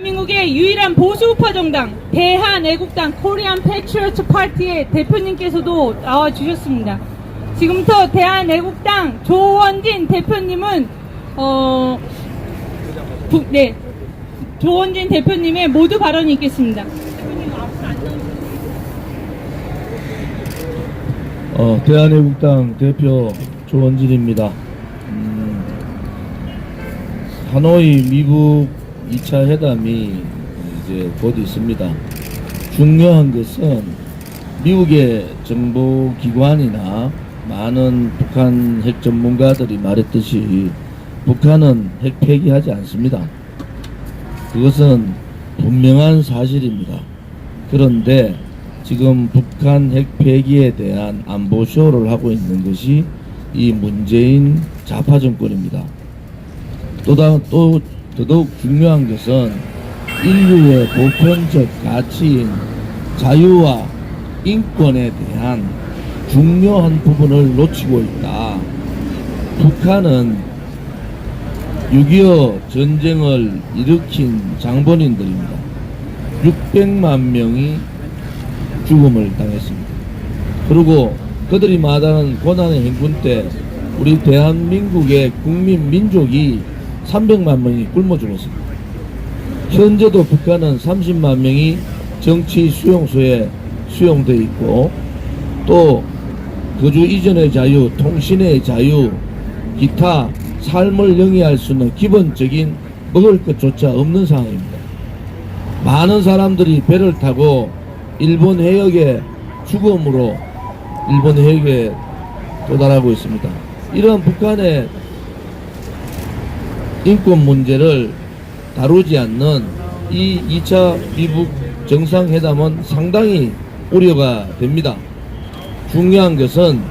대한민국의 유일한 보수우파 정당 대한애국당 코리안 패트리어트 파티의 대표님께서도 나와주셨습니다. 지금부터 대한애국당 조원진 대표님은 조원진 대표님의 모두 발언이 있겠습니다. 대한애국당 대표 조원진입니다. 하노이 미국 2차 회담이 이제 곧 있습니다. 중요한 것은 미국의 정보기관이나 많은 북한 핵 전문가들이 말했듯이 북한은 핵 폐기하지 않습니다. 그것은 분명한 사실입니다. 그런데 지금 북한 핵 폐기에 대한 안보쇼를 하고 있는 것이 이 문재인 좌파 정권입니다. 또 더더욱 중요한 것은 인류의 보편적 가치인 자유와 인권에 대한 중요한 부분을 놓치고 있다. 북한은 6.25 전쟁을 일으킨 장본인들입니다. 600만 명이 죽음을 당했습니다. 그리고 그들이 마다하는 고난의 행군 때 우리 대한민국의 국민 민족이 300만 명이 굶어 죽었습니다. 현재도 북한은 30만 명이 정치 수용소에 수용되어 있고 또 거주 이전의 자유, 통신의 자유, 기타 삶을 영위할 수 있는 기본적인 먹을 것조차 없는 상황입니다. 많은 사람들이 배를 타고 일본 해역에 죽음으로 일본 해역에 도달하고 있습니다. 이런 북한의 인권 문제를 다루지 않는 이 2차 미북 정상회담은 상당히 우려가 됩니다. 중요한 것은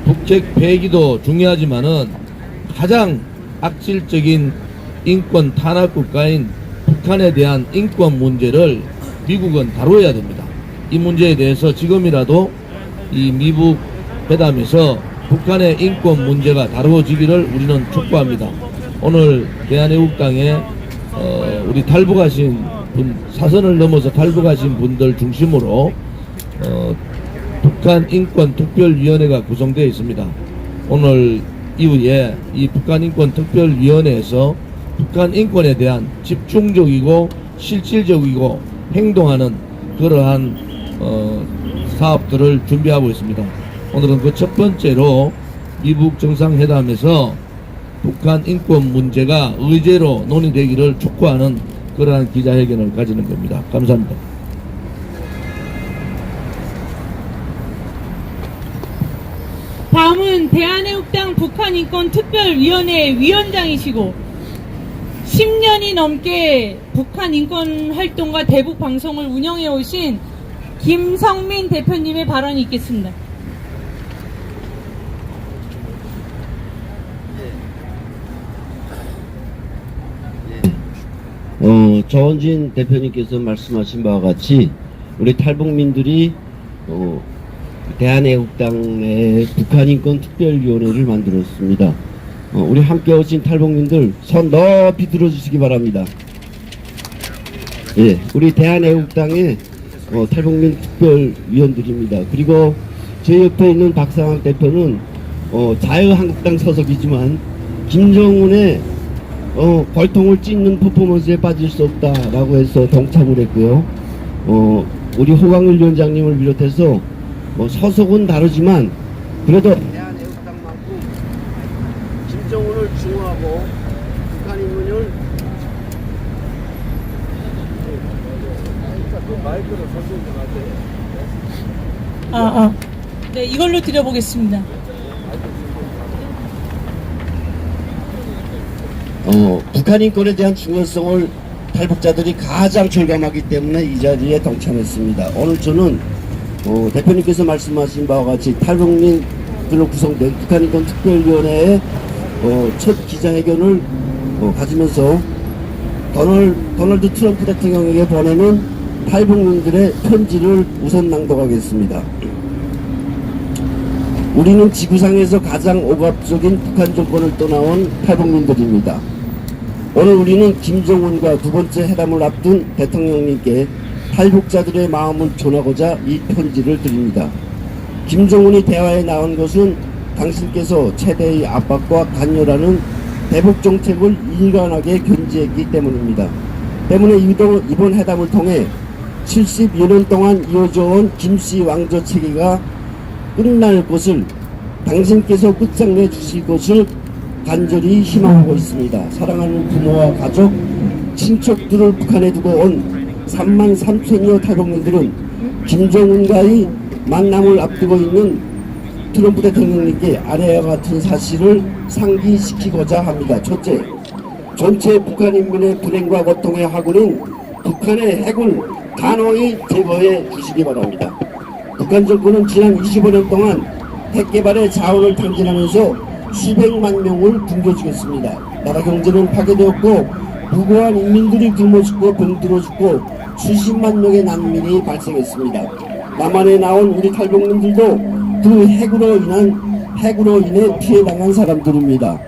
북핵 폐기도 중요하지만은 가장 악질적인 인권 탄압 국가인 북한에 대한 인권 문제를 미국은 다루어야 됩니다. 이 문제에 대해서 지금이라도 이 미북 회담에서 북한의 인권 문제가 다루어지기를 우리는 촉구합니다. 오늘 대한애국당에 우리 탈북하신 분, 사선을 넘어서 탈북하신 분들 중심으로 북한 인권 특별위원회가 구성되어 있습니다. 오늘 이후에 이 북한 인권 특별위원회에서 북한 인권에 대한 집중적이고 실질적이고 행동하는 그러한 사업들을 준비하고 있습니다. 오늘은 그 첫 번째로 미북 정상회담에서 북한 인권 문제가 의제로 논의되기를 촉구하는 그러한 기자회견을 가지는 겁니다. 감사합니다. 다음은 대한애국당 북한인권특별위원회 위원장이시고 10년이 넘게 북한 인권 활동과 대북 방송을 운영해 오신 김성민 대표님의 발언이 있겠습니다. 조원진 대표님께서 말씀하신 바와 같이 우리 탈북민들이 대한애국당의 북한인권특별위원회를 만들었습니다. 우리 함께 오신 탈북민들 손 높이 들어주시기 바랍니다. 예, 우리 대한애국당의 탈북민 특별위원들입니다. 그리고 제 옆에 있는 박상학 대표는 자유한국당 소속이지만 김정은의 벌통을 찢는 퍼포먼스에 빠질 수 없다라고 해서 동참을 했고요. 우리 호강일 위원장님을 비롯해서 소속은 다르지만 그래도 대한애국당만큼 김정은을 중화하고 북한 인권을 마이크로 설명 좀 하세요. 네, 이걸로 드려보겠습니다. 북한 인권에 대한 중요성을 탈북자들이 가장 절감하기 때문에 이 자리에 동참했습니다. 오늘 저는 대표님께서 말씀하신 바와 같이 탈북민들로 구성된 북한인권특별위원회의 첫 기자회견을 가지면서 도널드 트럼프 대통령에게 보내는 탈북민들의 편지를 우선 낭독하겠습니다. 우리는 지구상에서 가장 억압적인 북한 정권을 떠나온 탈북민들입니다. 오늘 우리는 김정은과 두 번째 회담을 앞둔 대통령님께 탈북자들의 마음을 전하고자 이 편지를 드립니다. 김정은이 대화에 나온 것은 당신께서 최대의 압박과 간여라는 대북 정책을 일관하게 견지했기 때문입니다. 때문에 이번 회담을 통해 70여 년 동안 이어져 온 김씨 왕조 체계가 끝날 것을 당신께서 끝장내 주실 것을 간절히 희망하고 있습니다. 사랑하는 부모와 가족, 친척들을 북한에 두고 온 3만 3천여 탈북민들은 김정은과의 만남을 앞두고 있는 트럼프 대통령님께 아래와 같은 사실을 상기시키고자 합니다. 첫째, 전체 북한 인민의 불행과 고통의 화근인 북한의 핵을 단호히 제거해 주시기 바랍니다. 북한 정권은 지난 25년 동안 핵 개발의 자원을 탕진하면서 수백만 명을 굶겨주겠습니다. 나라 경제는 파괴되었고 무고한 인민들이 굶어 죽고 병들어 죽고 수십만 명의 난민이 발생했습니다. 남한에 나온 우리 탈북민들도 그 핵으로 인해 피해당한 사람들입니다.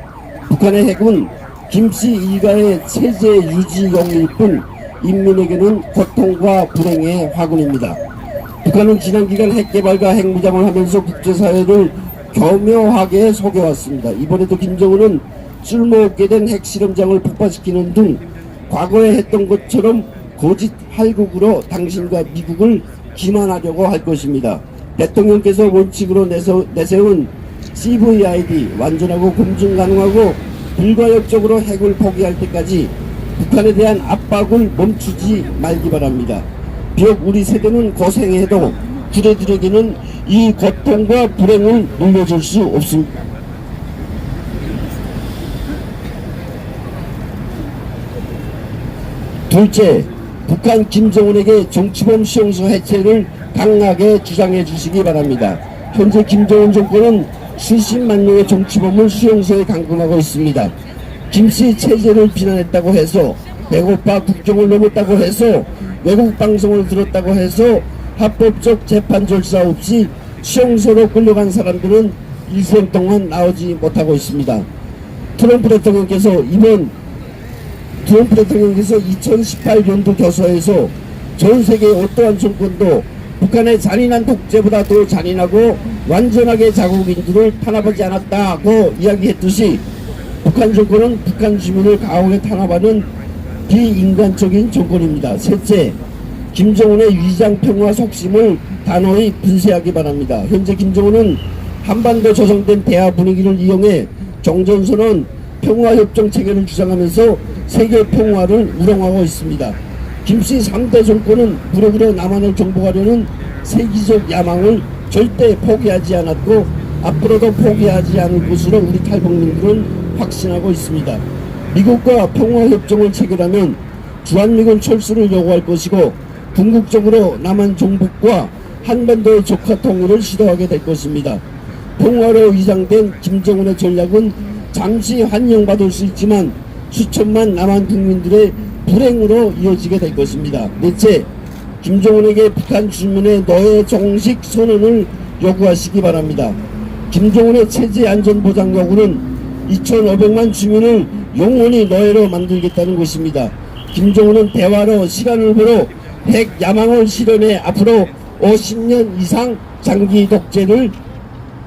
북한의 핵은 김씨 일가의 체제 유지용일 뿐 인민에게는 고통과 불행의 화근입니다. 북한은 지난 기간 핵 개발과 핵 무장을 하면서 국제사회를 교묘하게 속여왔습니다. 이번에도 김정은은 쓸모없게 된 핵실험장을 폭파시키는 등 과거에 했던 것처럼 거짓 할국으로 당신과 미국을 기만하려고 할 것입니다. 대통령께서 원칙으로 내세운 CVID 완전하고 검증 가능하고 불가역적으로 핵을 포기할 때까지 북한에 대한 압박을 멈추지 말기 바랍니다. 비록 우리 세대는 고생해도 그대들에게는 이 고통과 불행을 물려줄 수 없습니다. 둘째, 북한 김정은에게 정치범 수용소 해체를 강하게 주장해 주시기 바랍니다. 현재 김정은 정권은 수십만 명의 정치범을 수용소에 감금하고 있습니다. 김씨 체제를 비난했다고 해서, 배고파 국경을 넘었다고 해서, 외국 방송을 들었다고 해서 합법적 재판 절차 없이 수용소로 끌려간 사람들은 일생 동안 나오지 못하고 있습니다. 트럼프 대통령께서 2018년도 교서에서 전 세계의 어떠한 정권도 북한의 잔인한 독재보다 더 잔인하고 완전하게 자국인들을 탄압하지 않았다고 이야기했듯이 북한 정권은 북한 주민을 강하게 탄압하는 비인간적인 정권입니다. 셋째, 김정은의 위장평화 속심을 단호히 분쇄하기 바랍니다. 현재 김정은은 한반도 조성된 대화 분위기를 이용해 종전선언 평화협정 체계를 주장하면서 세계 평화를 우롱하고 있습니다. 김씨 3대 정권은 무력으로 남한을 정복하려는 세계적 야망을 절대 포기하지 않았고 앞으로도 포기하지 않을 것으로 우리 탈북민들은 확신하고 있습니다. 미국과 평화협정을 체결하면 주한미군 철수를 요구할 것이고 궁극적으로 남한 정복과 한반도의 적화 통일을 시도하게 될 것입니다. 평화로 위장된 김정은의 전략은 잠시 환영받을 수 있지만 수천만 남한 국민들의 불행으로 이어지게 될 것입니다. 넷째, 김정은에게 북한 주민의 노예 종식 선언을 요구하시기 바랍니다. 김정은의 체제 안전보장 요구는 2,500만 주민을 영원히 노예로 만들겠다는 것입니다. 김정은은 대화로 시간을 벌어 핵 야망을 실현해 앞으로 50년 이상 장기 독재를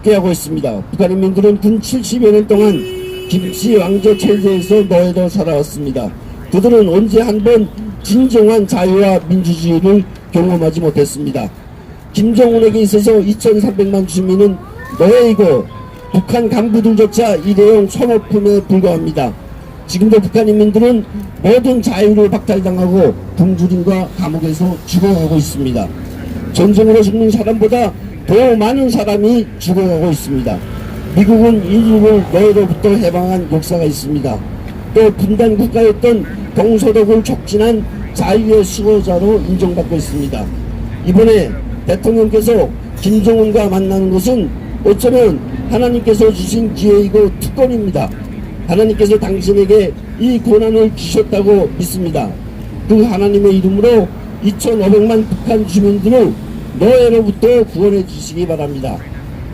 꾀하고 있습니다. 북한 인민들은 근 70여 년 동안 김씨 왕조 체제에서 노예로 살아왔습니다. 그들은 언제 한번 진정한 자유와 민주주의를 경험하지 못했습니다. 김정은에게 있어서 2,300만 주민은 노예이고 북한 간부들조차 일회용 소모품에 불과합니다. 지금도 북한 인민들은 모든 자유를 박탈당하고 굶주림과 감옥에서 죽어가고 있습니다. 전쟁으로 죽는 사람보다 더 많은 사람이 죽어가고 있습니다. 미국은 인류를 노예로부터 해방한 역사가 있습니다. 또 분단 국가였던 동서독을 촉진한 자유의 수호자로 인정받고 있습니다. 이번에 대통령께서 김정은과 만나는 것은 어쩌면 하나님께서 주신 기회이고 특권입니다. 하나님께서 당신에게 이 권한을 주셨다고 믿습니다. 그 하나님의 이름으로 2,500만 북한 주민들을 노예로부터 구원해 주시기 바랍니다.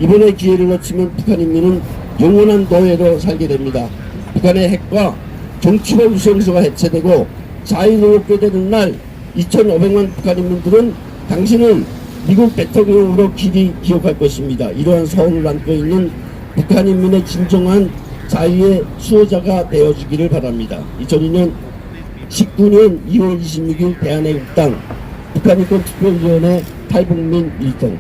이번에 기회를 놓치면 북한 인민은 영원한 노예로 살게 됩니다. 북한의 핵과 정치범 수용소가 해체되고 자유를 얻게 되는 날 2,500만 북한인민들은 당신을 미국 대통령으로 길이 기억할 것입니다. 이러한 서울을 안고 있는 북한인민의 진정한 자유의 수호자가 되어주기를 바랍니다. 2002년 19년 2월 26일 대한애국당 북한인권특별위원회 탈북민 일동.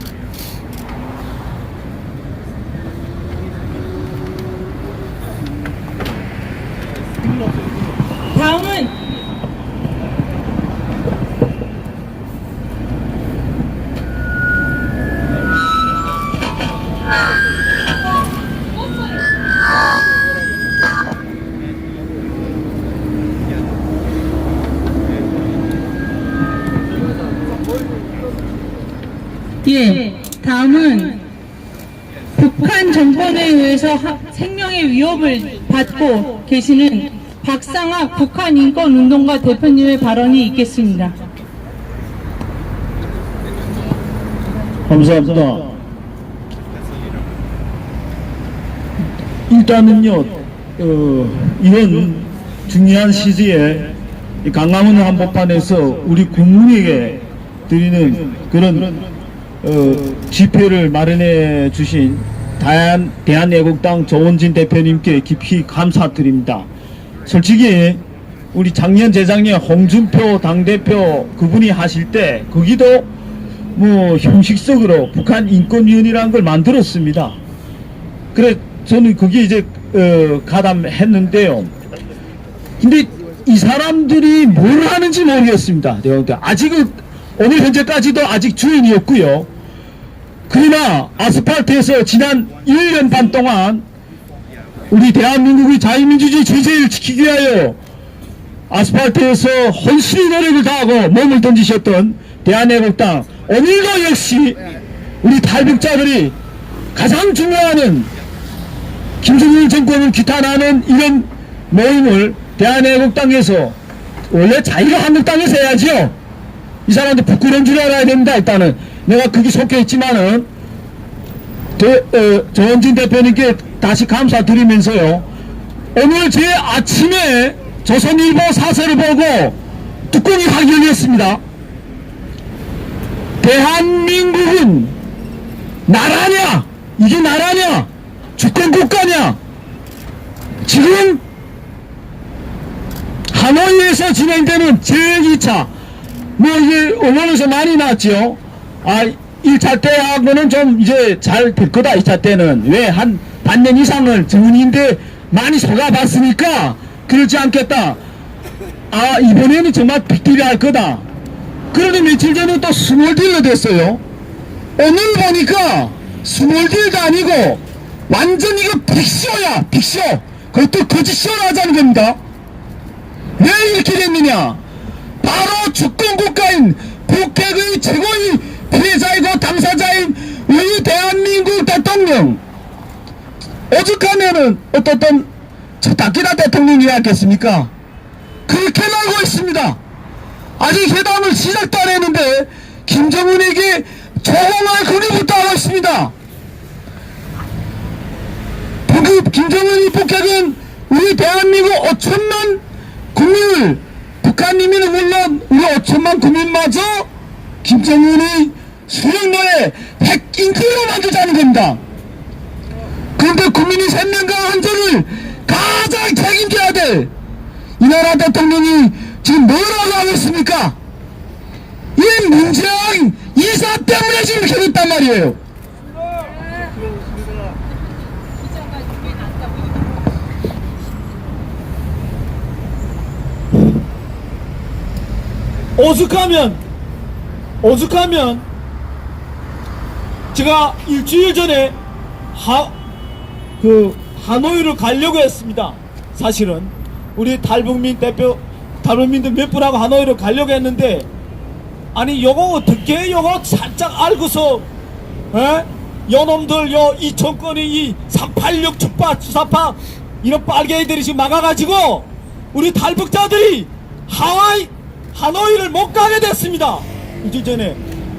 다음은 다음은 북한 정권에 의해서 생명의 위협을 받고 계시는 박상학 북한인권운동가 대표님의 발언이 있겠습니다. 감사합니다. 일단은요, 이런 중요한 시기에 이 강화문 한복판에서 우리 국민에게 드리는 그런 집회를 마련해 주신 대한애국당 조원진 대표님께 깊이 감사드립니다. 솔직히 우리 작년 재작년 홍준표 당대표 그분이 하실 때 거기도 뭐 형식적으로 북한인권위원회라는 걸 만들었습니다. 그래 저는 거기에 이제 가담했는데요. 근데 이 사람들이 뭘 하는지 모르겠습니다. 아직은 오늘 현재까지도 아직 주인이었고요. 그러나 아스팔트에서 지난 1년 반 동안 우리 대한민국의 자유민주주의 체제를 지키기 위하여 아스팔트에서 헌신의 노력을 다하고 몸을 던지셨던 대한애국당, 오늘도 역시 우리 탈북자들이 가장 중요한 김정일 정권을 규탄하는 이런 모임을 대한애국당에서, 원래 자유한국당에서 해야지요. 이 사람들 부끄러운 줄 알아야 됩니다. 일단은 내가 거기 속해 있지만은 조원진 대표님께 다시 감사드리면서요, 오늘 제 아침에 조선일보 사설을 보고 뚜껑이 확 열렸습니다. 대한민국은 나라냐? 이게 나라냐? 주권국가냐? 지금 하노이에서 진행되는 제2차 뭐 이게 언론에서 많이 나왔죠. 1차 때하고는 좀 이제 잘 될 거다. 2차 때는 왜 한 반년 이상을 정은인데 많이 속아봤으니까 그렇지 않겠다. 이번에는 정말 빅딜이 할 거다. 그러니 며칠 전에 또 스몰딜로 됐어요. 오늘 보니까 스몰딜도 아니고 완전 이거 빅쇼야. 빅쇼. 그것도 거짓쇼를 하자는 겁니다. 왜 이렇게 됐느냐? 바로 주권국가인 북핵의 최고의 피해자이고 당사자인 우리 대한민국 대통령, 오죽하면은 어떻든 닥기다 대통령이 했겠습니까? 그렇게 나오고 있습니다. 아직 회담을 시작도 안 했는데 김정은에게 조공할 권유부터 하고 있습니다. 김정은이 북핵은 우리 대한민국 5천만 국민을, 북한인민은 물론 우리 5천만 국민마저 김정은의 수령노예 핵인기로 만들자는 겁니다. 그런데 국민이 생명과 안전을 가장 책임져야 될 이 나라 대통령이 지금 뭐라고 하고 있습니까? 이 문재인 이사 때문에 지금 이렇게 됐단 말이에요. 오죽하면 제가 일주일 전에 하노이를 가려고 했습니다. 사실은 우리 탈북민들 몇 분하고 하노이를 가려고 했는데, 아니 요거 어떻게 요거 살짝 알고서 요놈들 이 정권이 이 386 주사파 이런 빨갱이들이 지금 막아가지고 우리 탈북자들이 하노이를 못 가게 됐습니다. 일주일 전에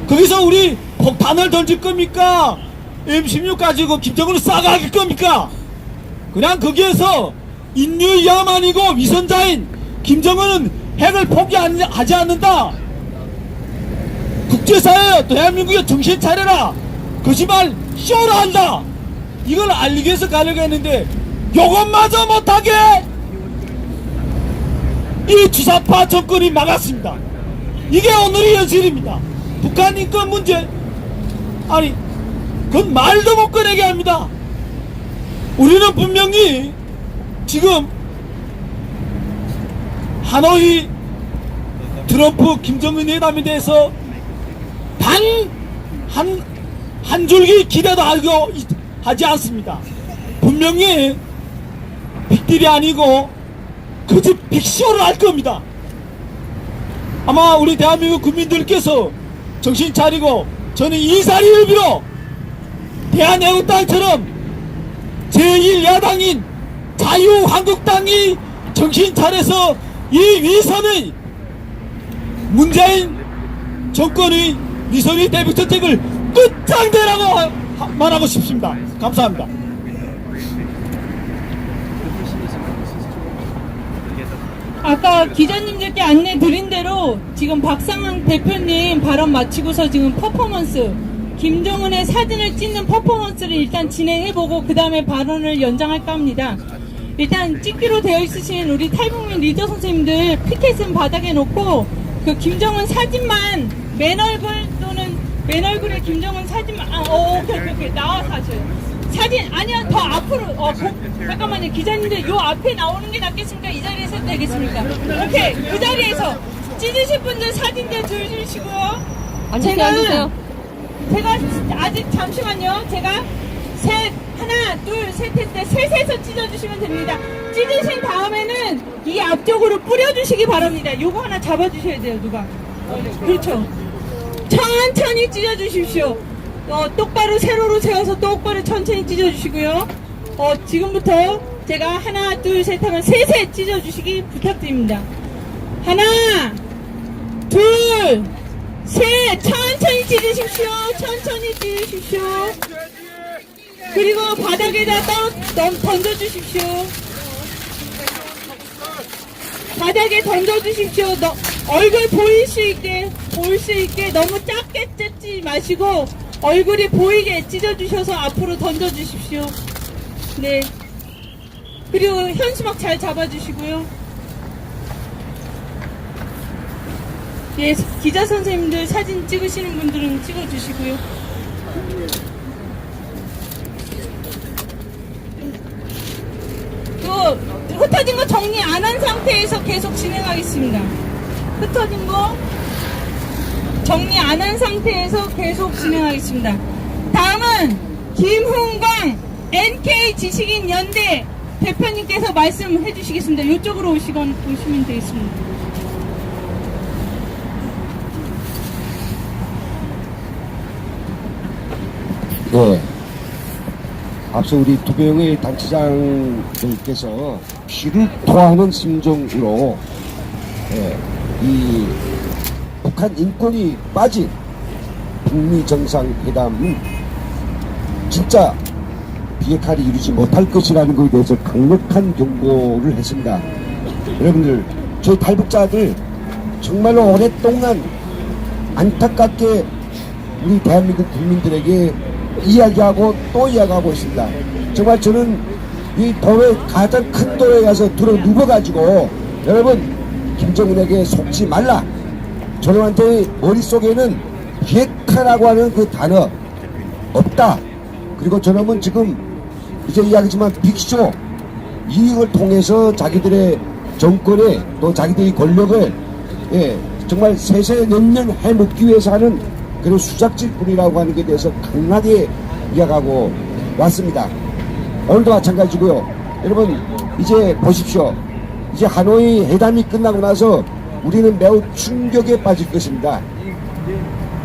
거기서 우리 폭탄을 던질 겁니까? M16 가지고 김정은을 쏴갈 겁니까? 그냥 거기에서 인류 야만이고 위선자인 김정은은 핵을 포기하지 않는다. 국제사회 대한민국의 정신 차려라. 거짓말 쇼라 한다. 이걸 알리기 위해서 가려고 했는데 요것마저 못하게 이 주사파 정권이 막았습니다. 이게 오늘의 현실입니다. 북한 인권 문제, 아니 그건 말도 못 꺼내게 합니다. 우리는 분명히 지금 하노이 트럼프 김정은 회담에 대해서 한 줄기 기대도 하지 않습니다. 분명히 빅딜이 아니고 거짓 빅쇼를 할 겁니다. 아마 우리 대한민국 국민들께서 정신 차리고, 저는 이 자리를 빌어 대한애국당처럼 제1야당인 자유한국당이 정신 차려서 이 위선의 문재인 정권의 위선의 대북정책을 끝장내라고 말하고 싶습니다. 감사합니다. 아까 기자님들께 안내 드린 대로 지금 박상은 대표님 발언 마치고서 지금 퍼포먼스, 김정은의 사진을 찍는 퍼포먼스를 일단 진행해보고 그 다음에 발언을 연장할까 합니다. 일단 찍기로 되어 있으신 우리 탈북민 리더 선생님들 피켓은 바닥에 놓고 그 김정은 사진만 맨 얼굴 또는 맨 얼굴에 김정은 사진만 오케이 나와서 하셔요. 사진 아니야 더 앞으로 잠깐만요. 기자님들 요 앞에 나오는 게 낫겠습니까? 이 자리에서 되겠습니까? 오케이 그 자리에서 찍으실 분들 사진들 들으시고요. 제가 아직 잠시만요. 제가 하나 둘 셋 할 때 셋에서 찢어주시면 됩니다. 찢으신 다음에는 이 앞쪽으로 뿌려주시기 바랍니다. 요거 하나 잡아주셔야 돼요. 누가 그렇죠. 천천히 찢어주십시오. 똑바로 세로로 세워서 똑바로 천천히 찢어주시고요. 지금부터 제가 하나 둘 셋 하면 셋에 찢어주시기 부탁드립니다. 하나 둘 셋 천천히 찢으십시오. 천천히 찢으십시오. 그리고 바닥에다 던져주십시오. 바닥에 던져주십시오. 얼굴 보일 수 있게 너무 작게 찢지 마시고 얼굴이 보이게 찢어주셔서 앞으로 던져주십시오. 네. 그리고 현수막 잘 잡아주시고요. 예, 기자 선생님들 사진 찍으시는 분들은 찍어주시고요. 흩어진 거 정리 안 한 상태에서 계속 진행하겠습니다. 흩어진 거 정리 안 한 상태에서 계속 진행하겠습니다. 다음은 김훈광 NK 지식인 연대 대표님께서 말씀해 주시겠습니다. 이쪽으로 오시면 되겠습니다. 네. 앞서 우리 두 명의 단체장들께서 피를 토하는 심정으로 이 북한 인권이 빠진 북미 정상회담은 진짜 비핵화를 이루지 못할 것이라는 것에 대해서 강력한 경고를 했습니다. 여러분들, 저희 탈북자들 정말로 오랫동안 안타깝게 우리 대한민국 국민들에게 이야기하고 또 이야기하고 있습니다. 정말 저는 이 도로에 가장 큰 도로에 가서 들어 누워가지고 여러분 김정은에게 속지 말라. 저놈한테 머릿속에는 비핵화라고 하는 그 단어 없다. 그리고 저놈은 지금 이제 이야기지만 빅쇼 이익을 통해서 자기들의 정권에 또 자기들의 권력을 정말 세세년년 해먹기 위해서 하는 그런 수작질뿐이라고 하는 것에 대해서 강하게 이야기하고 왔습니다. 오늘도 마찬가지고요. 여러분 이제 보십시오. 이제 하노이 회담이 끝나고 나서 우리는 매우 충격에 빠질 것입니다.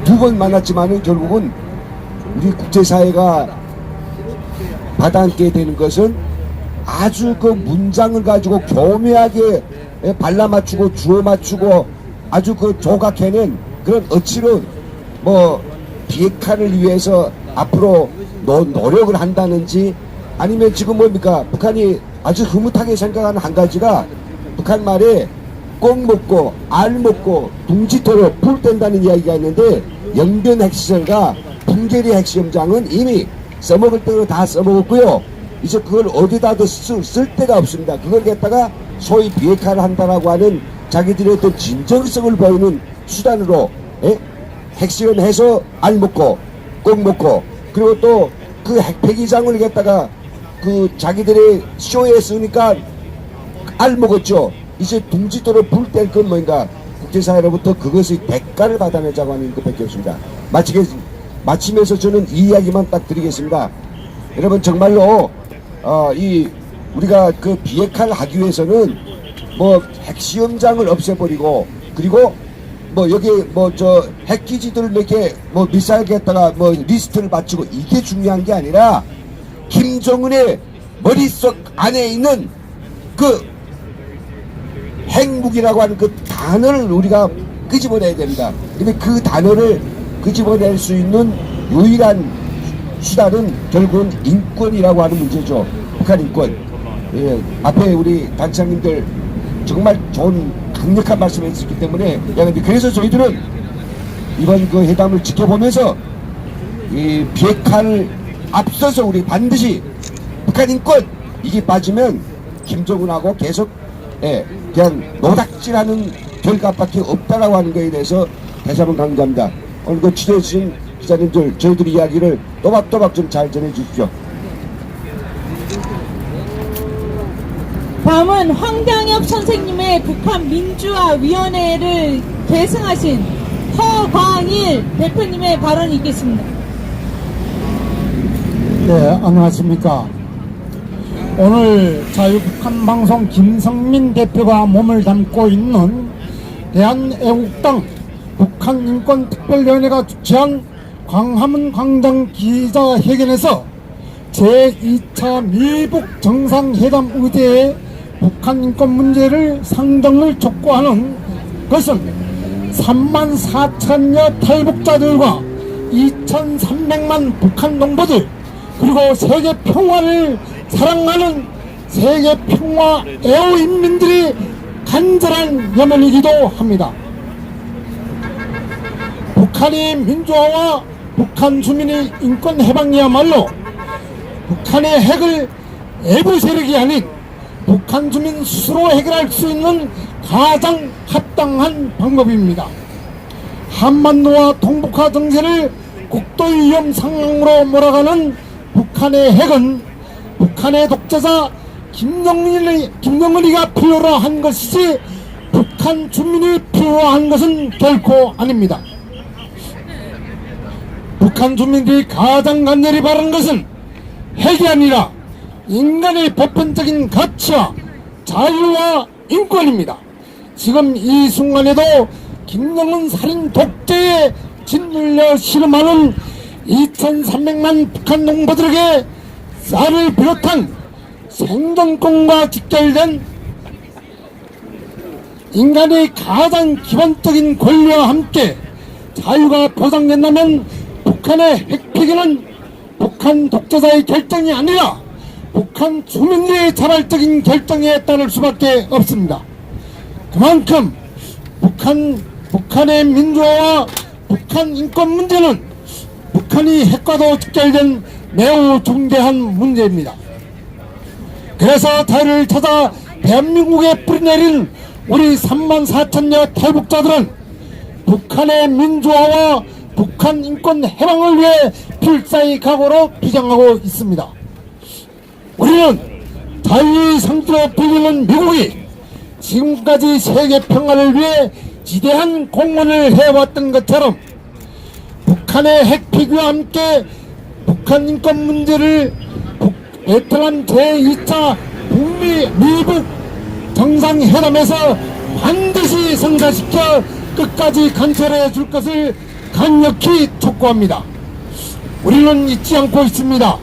두 번 만났지만은 결국은 우리 국제사회가 받아안게 되는 것은 아주 그 문장을 가지고 교묘하게 발라맞추고 주워맞추고 아주 그 조각해낸 그런 어치로 비핵화를 위해서 앞으로 노력을 한다는지 아니면 지금 뭡니까 북한이 아주 흐뭇하게 생각하는 한 가지가 북한 말에 꼭 먹고 알 먹고 둥지토록 풀 뗀다는 이야기가 있는데 영변 핵시설과 풍계리 핵시험장은 이미 써먹을 대로 다 써먹었고요. 이제 그걸 어디다도 쓸 데가 없습니다. 그걸 갖다가 소위 비핵화를 한다라고 하는 자기들의 또 진정성을 보이는 수단으로 핵실험해서 알 먹고 꼭 먹고 그리고 또 그 핵폐기장을 갖다가 그 자기들의 쇼에 쓰니까 알 먹었죠. 이제 둥지도로 불 뗄 건 뭔가 국제사회로부터 그것의 대가를 받아내자고 하는 것밖에 없습니다. 마치면서 저는 이 이야기만 딱 드리겠습니다. 여러분 정말로 우리가 그 비핵화를 하기 위해서는 뭐 핵시험장을 없애버리고 그리고 뭐 여기 뭐 저 핵기지들 몇 개 뭐 미사일에다가 뭐 리스트를 맞추고 이게 중요한 게 아니라 김정은의 머릿속 안에 있는 그 핵무기라고 하는 그 단어를 우리가 끄집어내야 됩니다. 근데 그 단어를 끄집어낼 수 있는 유일한 수단은 결국은 인권이라고 하는 문제죠. 북한 인권. 예, 앞에 우리 단장님들 정말 좋은 강력한 말씀을 해주셨기 때문에 그래서 저희들은 이번 그 회담을 지켜보면서 이 비핵화를 앞서서 우리 반드시 북한 인권 이게 빠지면 김정은하고 계속 그냥 노닥질하는 결과밖에 없다라고 하는 것에 대해서 다시 한번 강조합니다. 오늘 그 취재해주신 기자님들 저희들의 이야기를 또박또박 좀 잘 전해주십시오. 다음은 황당엽 선생님의 북한 민주화 위원회를 계승하신 허광일 대표님의 발언이 있겠습니다. 네, 안녕하십니까. 오늘 자유북한방송 김성민 대표가 몸을 담고 있는 대한애국당 북한인권특별위원회가 주최한 광화문 광장 기자회견에서 제2차 미북 정상회담 의제에 북한 인권 문제를 상정을 촉구하는 것은 34,000여 탈북자들과 2,300만 북한 동포들 그리고 세계 평화를 사랑하는 세계 평화 애호인민들의 간절한 염원이기도 합니다. 북한의 민주화와 북한 주민의 인권 해방이야말로 북한의 핵을 외부 세력이 아닌 북한 주민 스스로 해결할 수 있는 가장 합당한 방법입니다. 한반도와 동북아 정세를 국도의 위험 상황으로 몰아가는 북한의 핵은 북한의 독재자 김정은이가 필요로 한 것이지 북한 주민이 필요로 한 것은 결코 아닙니다. 북한 주민들이 가장 간절히 바라는 것은 핵이 아니라 인간의 보편적인 가치와 자유와 인권입니다. 지금 이 순간에도 김정은 살인 독재에 짓눌려 실험하는 2,300만 북한 동포들에게 쌀을 비롯한 생존권과 직결된 인간의 가장 기본적인 권리와 함께 자유가 보장된다면 북한의 핵폐기는 북한 독재자의 결정이 아니라 북한 주민들의 자발적인 결정에 따를 수밖에 없습니다. 그만큼 북한의 민주화와 북한 인권 문제는 북한이 핵과도 직결된 매우 중대한 문제입니다. 그래서 자유를 찾아 대한민국에 뿌리내린 우리 34,000여 탈북자들은 북한의 민주화와 북한 인권 해방을 위해 필사의 각오로 투쟁하고 있습니다. 우리는 자유의 상징으로 불리는 미국이 지금까지 세계 평화를 위해 지대한 공헌을 해왔던 것처럼 북한의 핵폐기와 함께 북한 인권 문제를 베트남 제2차 북미 미북 정상회담에서 반드시 성사시켜 끝까지 관철해 줄 것을 강력히 촉구합니다. 우리는 잊지 않고 있습니다.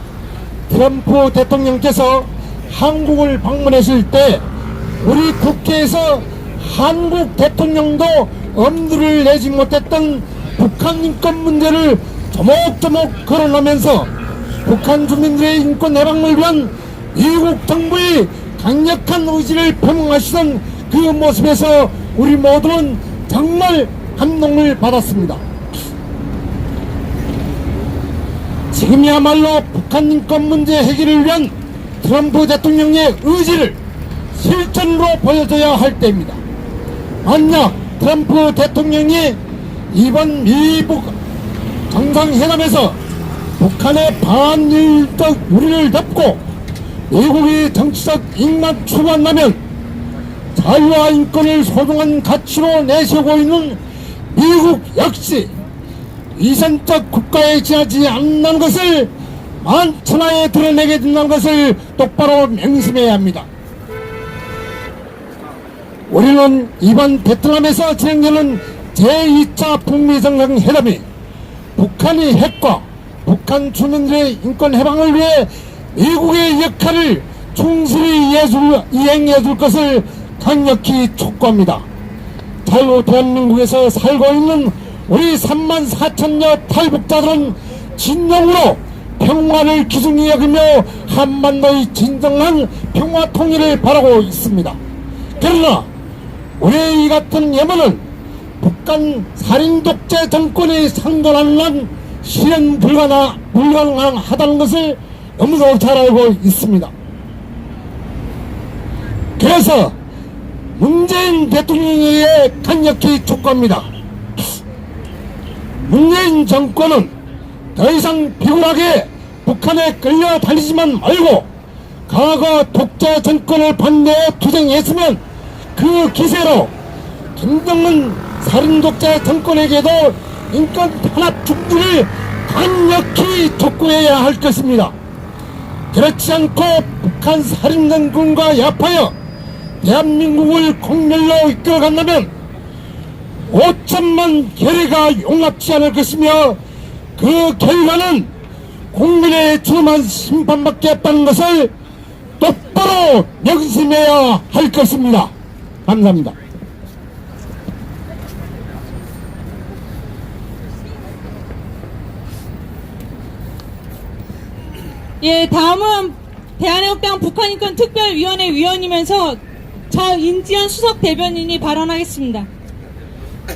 트럼프 대통령께서 한국을 방문했을 때 우리 국회에서 한국 대통령도 엄두를 내지 못했던 북한 인권 문제를 조목조목 거론하면서 북한 주민들의 인권 해방을 위한 미국 정부의 강력한 의지를 표명하시던 그 모습에서 우리 모두는 정말 감동을 받았습니다. 지금이야말로 북한 인권 문제 해결을 위한 트럼프 대통령의 의지를 실전으로 보여줘야 할 때입니다. 만약 트럼프 대통령이 이번 미북 정상회담에서 북한의 반일적 유리를 덮고 미국이 정치적 이익만 추구한다면 자유와 인권을 소중한 가치로 내세우고 있는 미국 역시 위선적 국가에 지나지 않는다는 것을 만천하에 드러내게 된다는 것을 똑바로 명심해야 합니다. 우리는 이번 베트남에서 진행되는 제2차 북미 정상회담이 북한의 핵과 북한 주민들의 인권 해방을 위해 미국의 역할을 충실히 이행해 줄 것을 강력히 촉구합니다. 자유 대한민국에서 살고 있는 우리 34,000여 탈북자들은 진정으로 평화를 기준히 여기며 한반도의 진정한 평화 통일을 바라고 있습니다. 그러나 우리의 이 같은 염원은 북한 살인 독재 정권이 상존하는 한 실현 불가능하다는 것을 너무도 잘 알고 있습니다. 그래서 문재인 대통령에게 강력히 촉구합니다. 문재인 정권은 더 이상 비굴하게 북한에 끌려 다니지만 말고 과거 독재 정권을 반대해 투쟁했으면 그 기세로 김정은 살인 독재 정권에게도 인권 탄압 중지를 강력히 촉구해야 할 것입니다. 그렇지 않고 북한 살인 정권과 야파여 대한민국을 공멸로 이끌어간다면 5천만 결의가 용납치 않을 것이며 그 결과는 국민의 주만 심판밖에 없다는 것을 똑바로 명심해야 할 것입니다. 감사합니다. 예, 다음은 대한애국당 북한인권특별위원회 위원이면서 저 인지연 수석 대변인이 발언하겠습니다.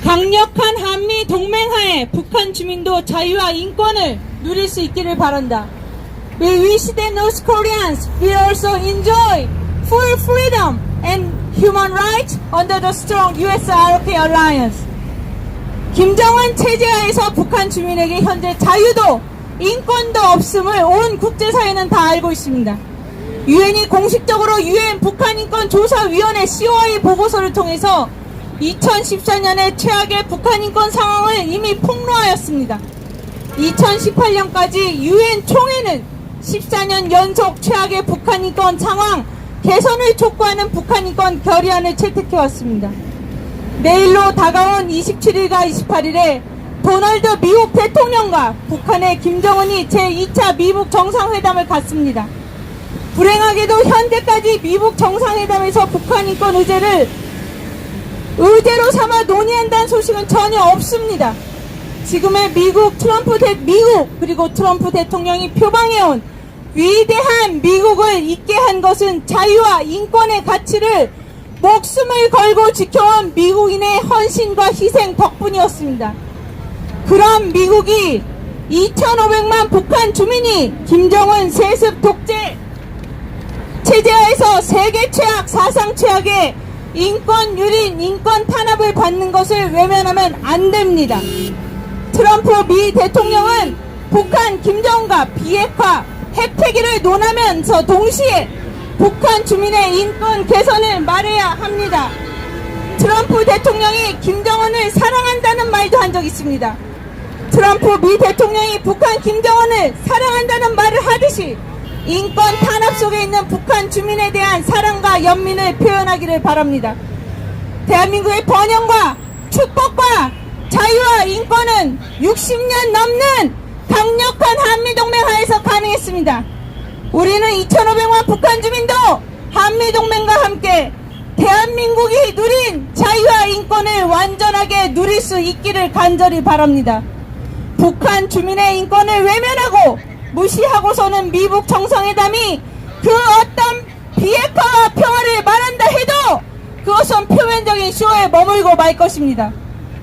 강력한 한미 동맹하에 북한 주민도 자유와 인권을 누릴 수 있기를 바란다. We wish that North Koreans will also enjoy full freedom and human rights under the strong US-ROK alliance. 김정은 체제하에서 북한 주민에게 현재 자유도 인권도 없음을 온 국제사회는 다 알고 있습니다. 유엔이 공식적으로 유엔 북한인권조사위원회 COI 보고서를 통해서 2014년에 최악의 북한인권 상황을 이미 폭로하였습니다. 2018년까지 유엔 총회는 14년 연속 최악의 북한인권 상황 개선을 촉구하는 북한인권 결의안을 채택해왔습니다. 내일로 다가온 27일과 28일에 도널드 미국 대통령과 북한의 김정은이 제2차 미북 정상회담을 갖습니다. 불행하게도 현재까지 미북 정상회담에서 북한 인권 의제로 삼아 논의한다는 소식은 전혀 없습니다. 지금의 미국 그리고 트럼프 대통령이 표방해온 위대한 미국을 잊게 한 것은 자유와 인권의 가치를 목숨을 걸고 지켜온 미국인의 헌신과 희생 덕분이었습니다. 그런 미국이 2,500만 북한 주민이 김정은 세습 독재 체제하에서 세계 최악, 사상 최악의 인권 유린, 인권 탄압을 받는 것을 외면하면 안 됩니다. 트럼프 미 대통령은 북한 김정은과 비핵화, 핵폐기를 논하면서 동시에 북한 주민의 인권 개선을 말해야 합니다. 트럼프 대통령이 김정은을 사랑한다는 말도 한 적 있습니다. 트럼프 미 대통령이 북한 김정은을 사랑한다는 말을 하듯이 인권 탄압 속에 있는 북한 주민에 대한 사랑과 연민을 표현하기를 바랍니다. 대한민국의 번영과 축복과 자유와 인권은 60년 넘는 강력한 한미동맹 하에서 가능했습니다. 우리는 2,500만 북한 주민도 한미동맹과 함께 대한민국이 누린 자유와 인권을 완전하게 누릴 수 있기를 간절히 바랍니다. 북한 주민의 인권을 외면하고 무시하고서는 미북 정상회담이 그 어떤 비핵화와 평화를 말한다 해도 그것은 표면적인 쇼에 머물고 말 것입니다.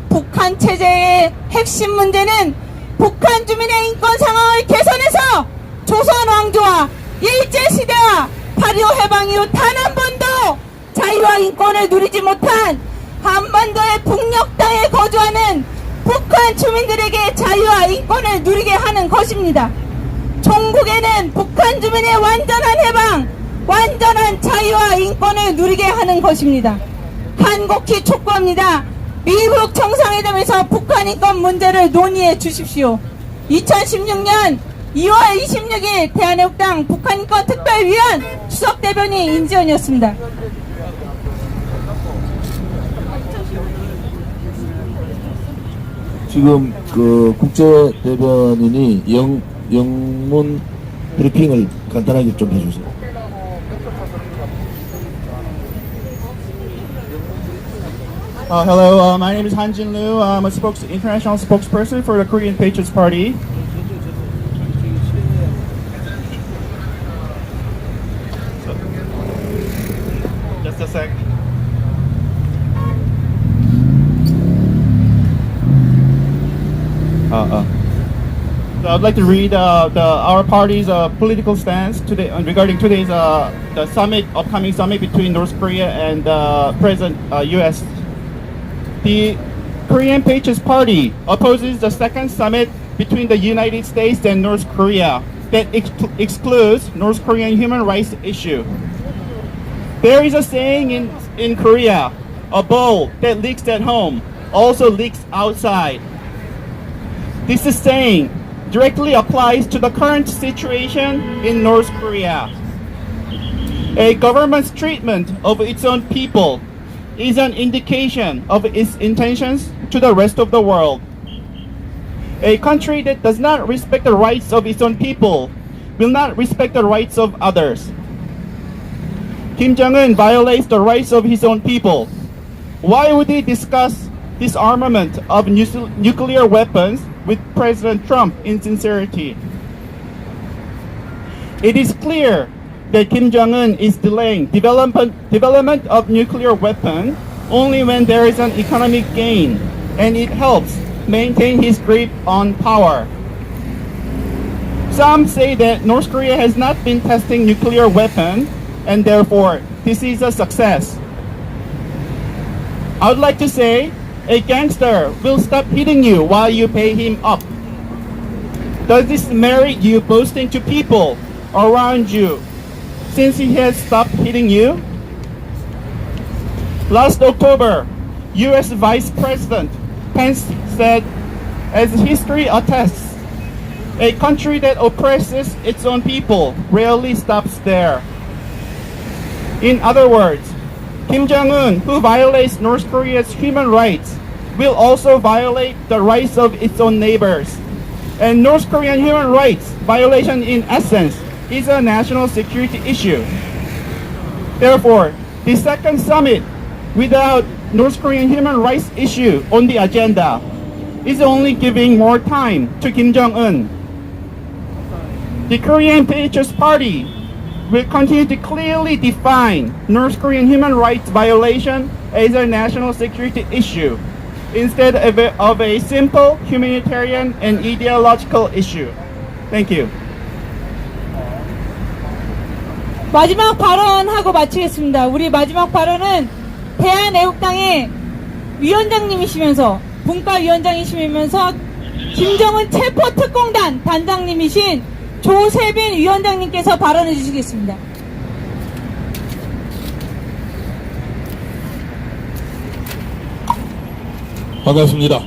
북한 체제의 핵심 문제는 북한 주민의 인권 상황을 개선해서 조선 왕조와 일제시대와 8.25 해방 이후 단 한 번도 자유와 인권을 누리지 못한 한반도의 북녘 땅에 거주하는 북한 주민들에게 자유와 인권을 누리게 하는 것입니다. 종국에는 북한 주민의 완전한 해방, 완전한 자유와 인권을 누리게 하는 것입니다. 간곡히 촉구합니다. 미국 정상회담에서 북한 인권 문제를 논의해 주십시오. 2016년 2월 26일 대한애국당 북한인권 특별위원 수석대변인 임지연이었습니다. 지금 그 국제 대변인이 영문 브리핑을 간단하게 좀 해주세요. Hello, my name is Han Jin Liu. I'm a international spokesperson for the Korean Patriots Party. Just a sec. So I'd like to read our party's political stance today regarding today's the upcoming summit between North Korea and President U.S. The Korean Patriots Party opposes the second summit between the United States and North Korea that excludes North Korean human rights issue. There is a saying in Korea, a bowl that leaks at home also leaks outside. This saying directly applies to the current situation in North Korea. A government's treatment of its own people is an indication of its intentions to the rest of the world. A country that does not respect the rights of its own people will not respect the rights of others. Kim Jong-un violates the rights of his own people. Why would he discuss disarmament of nuclear weapons with President Trump in sincerity? It is clear that Kim Jong-un is delaying development of nuclear weapon only when there is an economic gain, and it helps maintain his grip on power. Some say that North Korea has not been testing nuclear weapon, and therefore this is a success. I would like to say, a gangster will stop hitting you while you pay him up. Does this merit you boasting to people around you since he has stopped hitting you? Last October, U.S. Vice President Pence said, as history attests, a country that oppresses its own people rarely stops there. In other words, Kim Jong-un, who violates North Korea's human rights, will also violate the rights of its own neighbors. And North Korean human rights violation in essence is a national security issue. Therefore, the second summit without North Korean human rights issue on the agenda is only giving more time to Kim Jong-un. The Korean Patriots Party will continue to clearly define North Korean human rights violation as a national security issue instead of a simple humanitarian and ideological issue. Thank you. 마지막 발언하고 마치겠습니다. 우리 마지막 발언은 대한애국당의 위원장님이시면서 분과위원장이시면서 김정은 체포특공단 단장님이신 조세빈 위원장님께서 발언해 주시겠습니다. 반갑습니다.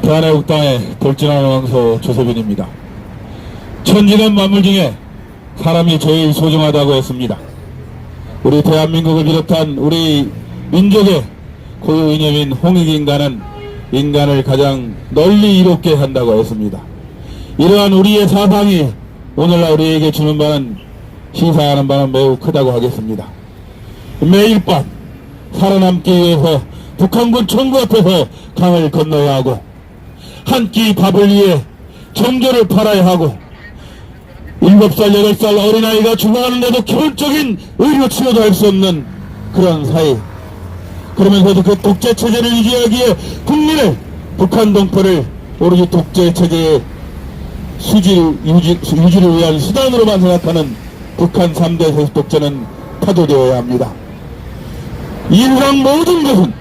대한애국당의 돌진하는 왕소 조세빈입니다. 천지는 만물 중에 사람이 제일 소중하다고 했습니다. 우리 대한민국을 비롯한 우리 민족의 고유 이념인 홍익인간은 인간을 가장 널리 이롭게 한다고 했습니다. 이러한 우리의 사상이 오늘날 우리에게 주는 바는 시사하는 바는 매우 크다고 하겠습니다. 매일 밤 살아남기 위해서 북한군 총구 앞에서 강을 건너야 하고 한 끼 밥을 위해 정조를 팔아야 하고 7살, 8살 어린아이가 죽어가는데도 기본적인 의료 치료도 할 수 없는 그런 사회. 그러면서도 그 독재체제를 유지하기에 국민을, 북한 동포를 오로지 독재체제의 유지를 위한 수단으로만 생각하는 북한 3대 세습 독재는 타도되어야 합니다. 인상 모든 것은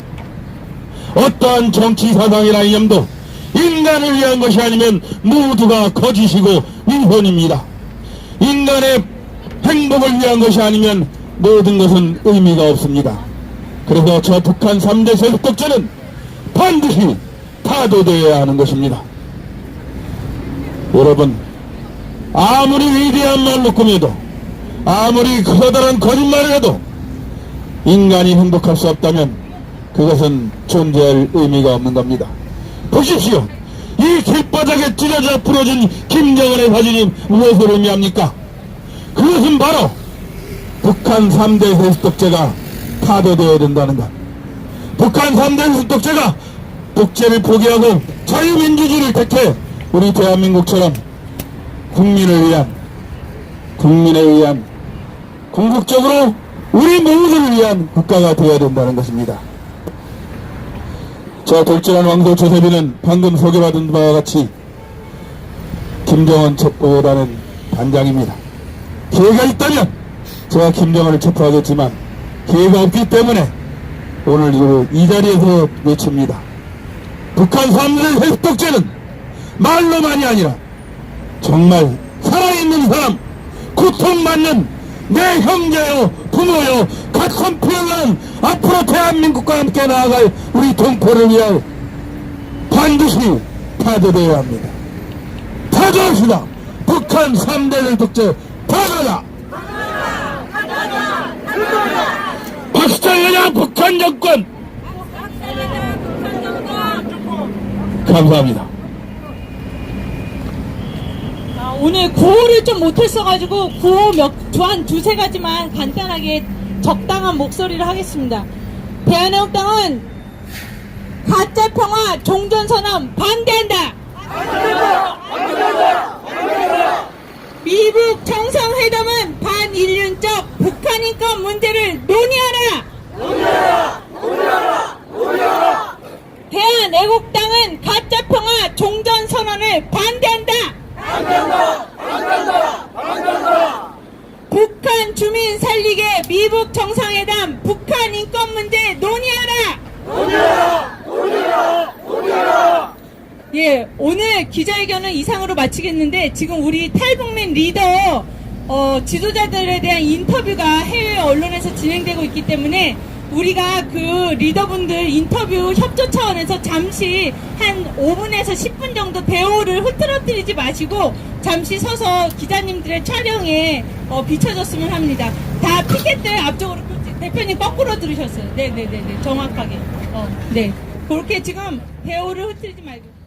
어떠한 정치 사상이나 이념도 인간을 위한 것이 아니면 모두가 거짓이고 위선입니다. 인간의 행복을 위한 것이 아니면 모든 것은 의미가 없습니다. 그래서 저 북한 3대 세습 독재는 반드시 타도되어야 하는 것입니다. 여러분, 아무리 위대한 말로 꾸며도, 아무리 커다란 거짓말을 해도 인간이 행복할 수 없다면 그것은 존재할 의미가 없는 겁니다. 보십시오. 이 길바닥에 찢어져 부러진 김정은의 사진이 무엇을 의미합니까? 그것은 바로 북한 3대 세습 독재가 타도되어야 된다는 것. 북한 3대 세습 독재가 독재를 포기하고 자유민주주의를 택해 우리 대한민국처럼 국민에 의한 궁극적으로 우리 모두를 위한 국가가 되어야 된다는 것입니다. 저 돌진한 왕도 조세빈은 방금 소개받은 바와 같이 김정은 첩보단은 단장입니다. 기회가 있다면 제가 김정은을 체포하겠지만 기회가 없기 때문에 오늘 이 자리에서 외칩니다. 북한 3대 세습 독재는 말로만이 아니라 정말 살아있는 사람, 고통받는 내 형제요, 부모요, 각선 피해가는 앞으로 대한민국과 함께 나아갈 우리 동포를 위하여 반드시 타도되어야 합니다. 타도합시다. 북한 3대 독재 타도다. 박수장이냐 북한 정권. 감사합니다. 오늘 구호를 좀 못했어가지고 구호 한 두세 가지만 간단하게 적당한 목소리를 하겠습니다. 대한애국당은 가짜평화 종전선언 반대한다. 미북 정상회담은 반인륜적 북한 인권 문제를 논의하라. 대한애국당은 가짜평화 종전선언을 반대한다. 북한 주민 살리게 미북 정상회담 북한 인권 문제 논의하라. 예, 오늘 기자회견은 이상으로 마치겠는데 지금 우리 탈북민 리더 지도자들에 대한 인터뷰가 해외 언론에서 진행되고 있기 때문에 우리가 그 리더분들 인터뷰 협조 차원에서 잠시 한 5분에서 10분 정도 대우를 흐트러뜨리지 마시고 잠시 서서 기자님들의 촬영에 비춰줬으면 합니다. 다 피켓들 앞쪽으로 대표님 거꾸로 들으셨어요. 네네네네 정확하게. 네 그렇게 지금 대우를 흐트리지 말고.